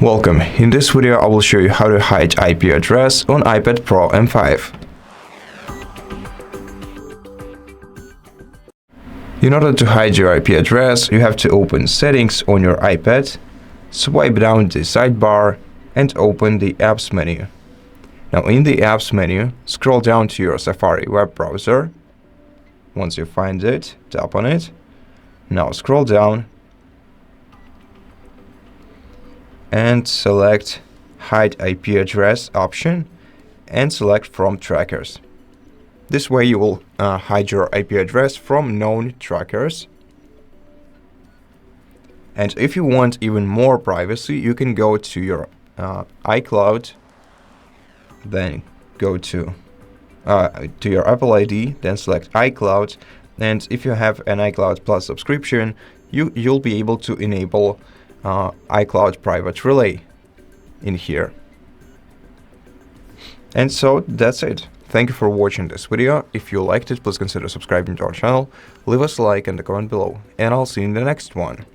Welcome. In this video, I will show you how to hide IP address on iPad Pro M5. In order to hide your IP address, you have to open Settings on your iPad, swipe down the sidebar, and open the Apps menu. Now in the Apps menu, scroll down to your Safari web browser. Once you find it, tap on it. Now scroll down and select Hide IP Address option and select From Trackers. This way you will hide your IP address from known trackers. And if you want even more privacy, you can go to your iCloud, then go to your Apple ID, then select iCloud. And if you have an iCloud Plus subscription, you'll be able to enable iCloud Private Relay in here. And so that's it. Thank you for watching this video. If you liked it, please consider subscribing to our channel, leave us a like and a comment below, and I'll see you in the next one.